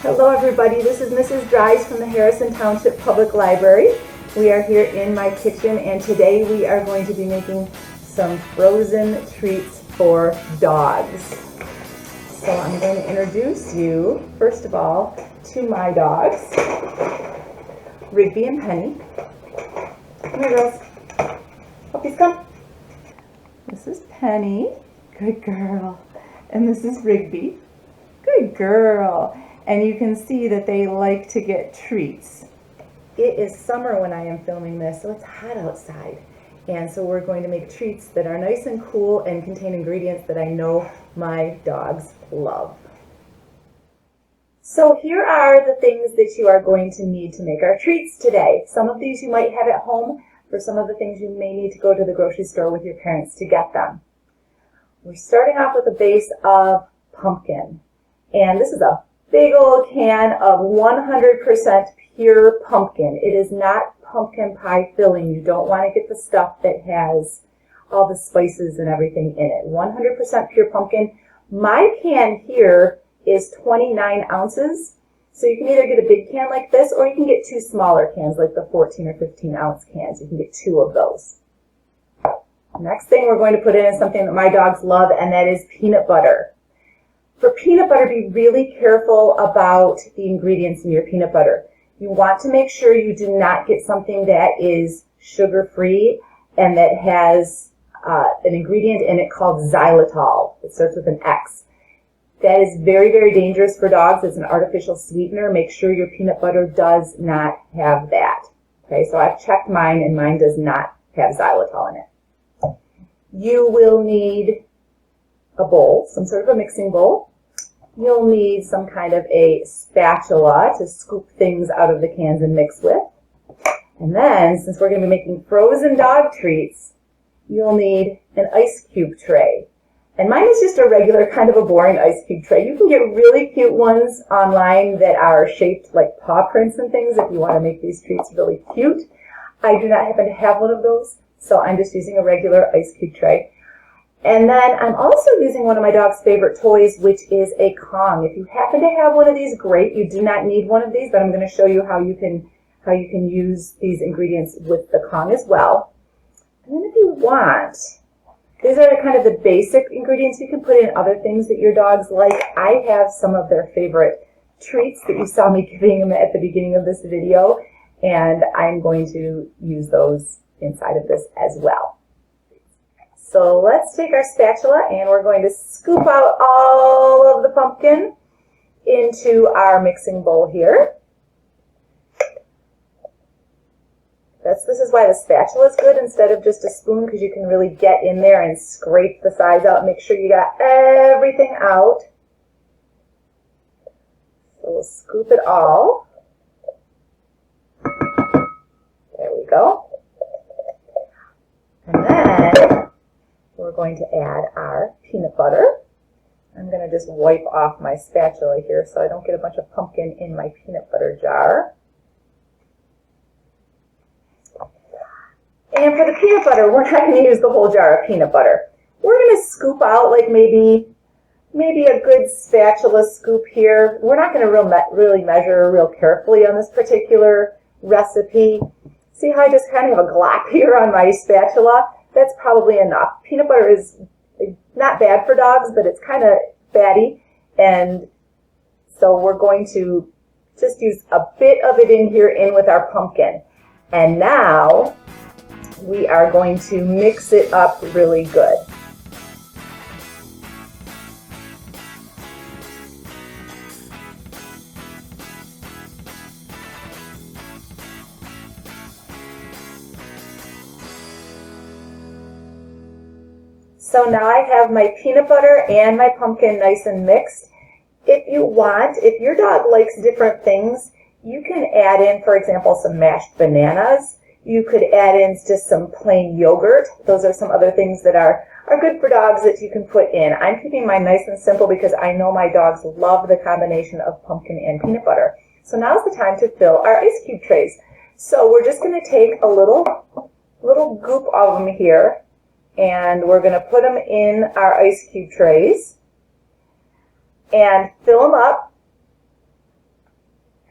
Hello everybody, this is Mrs. Dries from the Harrison Township Public Library. We are here in my kitchen and today we are going to be making some frozen treats for dogs. So I'm going to introduce you, first of all, to my dogs, Rigby and Penny. Come here girls. Puppies, come. This is Penny, good girl. And this is Rigby, good girl. And you can see that they like to get treats. It is summer when I am filming this, so it's hot outside. And so we're going to make treats that are nice and cool and contain ingredients that I know my dogs love. So here are the things that you are going to need to make our treats today. Some of these you might have at home. For some of the things you may need to go to the grocery store with your parents to get them. We're starting off with a base of pumpkin. And this is a big old can of 100% pure pumpkin. It is not pumpkin pie filling. You don't want to get the stuff that has all the spices and everything in it. 100% pure pumpkin. My can here is 29 ounces. So you can either get a big can like this or you can get two smaller cans like the 14 or 15 ounce cans. You can get two of those. Next thing we're going to put in is something that my dogs love, and that is peanut butter. For peanut butter, be really careful about the ingredients in your peanut butter. You want to make sure you do not get something that is sugar-free and that has an ingredient in it called xylitol. It starts with an X. That is very, very dangerous for dogs. It's an artificial sweetener. Make sure your peanut butter does not have that. Okay, so I've checked mine, and mine does not have xylitol in it. You will need a bowl, some sort of a mixing bowl. You'll need some kind of a spatula to scoop things out of the cans and mix with. And then, since we're going to be making frozen dog treats, you'll need an ice cube tray. And mine is just a regular kind of a boring ice cube tray. You can get really cute ones online that are shaped like paw prints and things if you want to make these treats really cute. I do not happen to have one of those, so I'm just using a regular ice cube tray. And then I'm also using one of my dog's favorite toys, which is a Kong. If you happen to have one of these, great. You do not need one of these, but I'm going to show you how you can use these ingredients with the Kong as well. And then if you want, these are kind of the basic ingredients. You can put in other things that your dogs like. I have some of their favorite treats that you saw me giving them at the beginning of this video, and I'm going to use those inside of this as well. So let's take our spatula and we're going to scoop out all of the pumpkin into our mixing bowl here. This is why the spatula is good instead of just a spoon, because you can really get in there and scrape the sides out. Make sure you got everything out. So we'll scoop it all. There we go. And then we're going to add our peanut butter. I'm going to just wipe off my spatula here so I don't get a bunch of pumpkin in my peanut butter jar. And for the peanut butter, we're not going to use the whole jar of peanut butter. We're going to scoop out like maybe a good spatula scoop here. We're not going to really measure real carefully on this particular recipe. See how I just kind of have a glop here on my spatula? That's probably enough. Peanut butter is not bad for dogs, but it's kind of fatty. And so we're going to just use a bit of it in here in with our pumpkin. And now we are going to mix it up really good. So now I have my peanut butter and my pumpkin nice and mixed. If you want, if your dog likes different things, you can add in, for example, some mashed bananas. You could add in just some plain yogurt. Those are some other things that are good for dogs that you can put in. I'm keeping mine nice and simple because I know my dogs love the combination of pumpkin and peanut butter. So now's the time to fill our ice cube trays. So we're just going to take a little goop of them here, and we're going to put them in our ice cube trays and fill them up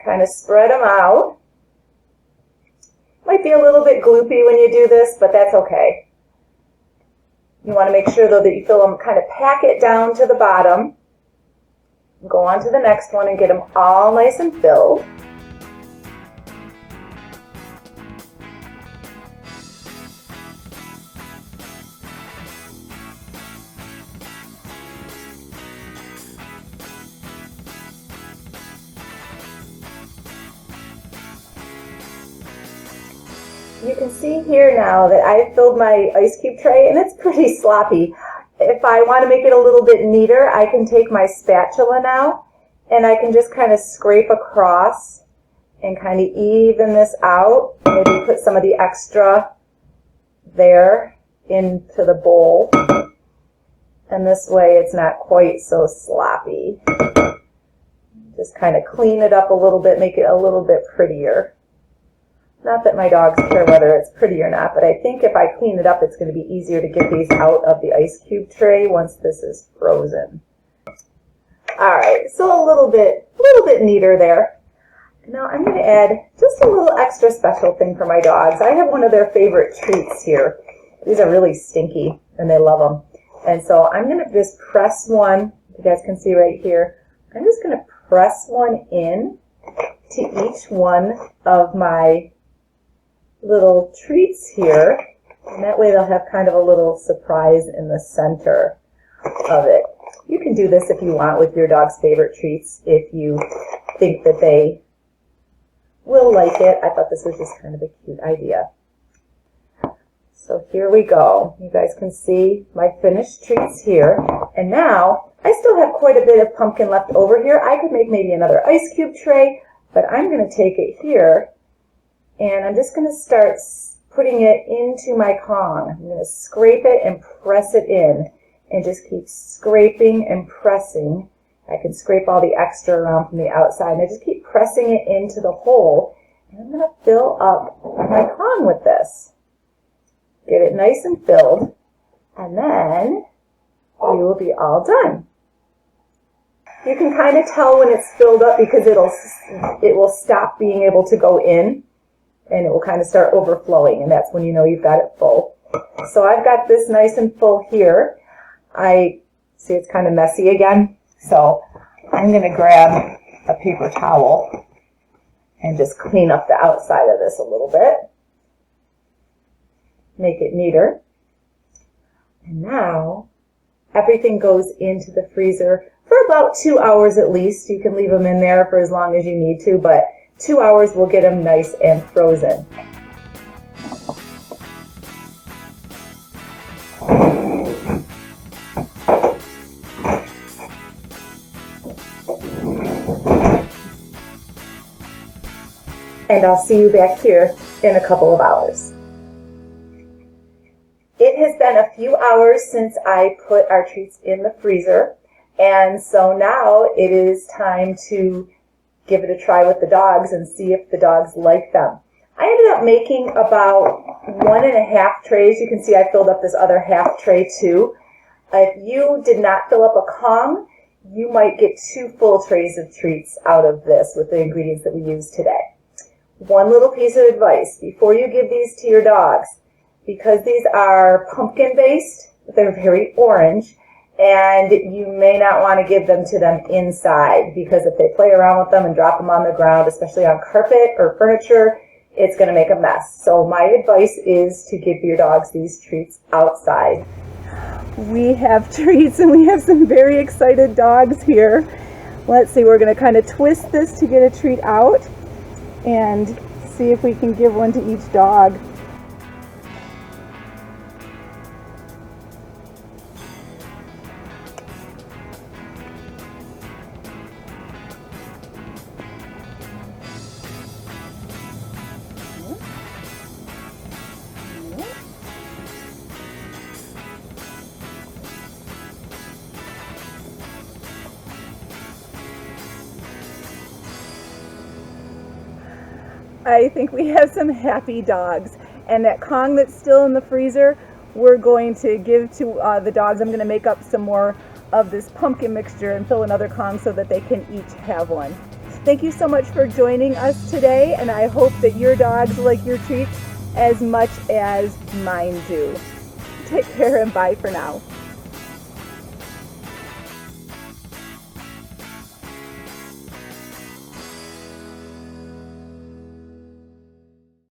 Kind of spread them out. Might be a little bit gloopy when you do this, but that's okay. You want to make sure though that you fill them, kind of pack it down to the bottom. Go on to the next one and get them all nice and filled. You can see here now that I've filled my ice cube tray and it's pretty sloppy. If I want to make it a little bit neater, I can take my spatula now and I can just kind of scrape across and kind of even this out. Maybe put some of the extra there into the bowl. And this way it's not quite so sloppy. Just kind of clean it up a little bit, make it a little bit prettier. Not that my dogs care whether it's pretty or not, but I think if I clean it up, it's going to be easier to get these out of the ice cube tray once this is frozen. All right, so a little bit neater there. Now I'm going to add just a little extra special thing for my dogs. I have one of their favorite treats here. These are really stinky, and they love them. And so I'm going to just press one. You guys can see right here. I'm just going to press one in to each one of my little treats here, and that way they'll have kind of a little surprise in the center of it. You can do this if you want with your dog's favorite treats, if you think that they will like it. I thought this was just kind of a cute idea. So here we go. You guys can see my finished treats here, and now I still have quite a bit of pumpkin left over here. I could make maybe another ice cube tray, but I'm going to take it here and I'm just going to start putting it into my Kong. I'm going to scrape it and press it in and just keep scraping and pressing. I can scrape all the extra around from the outside and I just keep pressing it into the hole. And I'm going to fill up my Kong with this. Get it nice and filled, and then we will be all done. You can kind of tell when it's filled up because it will stop being able to go in. And it will kind of start overflowing, and that's when you know you've got it full. So I've got this nice and full here. I see it's kind of messy again, so I'm going to grab a paper towel and just clean up the outside of this a little bit. Make it neater. And now everything goes into the freezer for about 2 hours at least. You can leave them in there for as long as you need to, but 2 hours will get them nice and frozen. And I'll see you back here in a couple of hours. It has been a few hours since I put our treats in the freezer, and so now it is time to give it a try with the dogs and see if the dogs like them. I ended up making about 1.5 trays. You can see I filled up this other half tray too. If you did not fill up a Kong, you might get 2 full trays of treats out of this with the ingredients that we used today. One little piece of advice before you give these to your dogs, because these are pumpkin based, they're very orange, and you may not want to give them to them inside, because if they play around with them and drop them on the ground, especially on carpet or furniture, it's going to make a mess. So my advice is to give your dogs these treats outside. We have treats and we have some very excited dogs here. Let's see, we're going to kind of twist this to get a treat out and see if we can give one to each dog. I think we have some happy dogs, and that Kong that's still in the freezer we're going to give to the dogs. I'm going to make up some more of this pumpkin mixture and fill another Kong so that they can each have one. Thank you so much for joining us today, and I hope that your dogs like your treats as much as mine do. Take care and bye for now.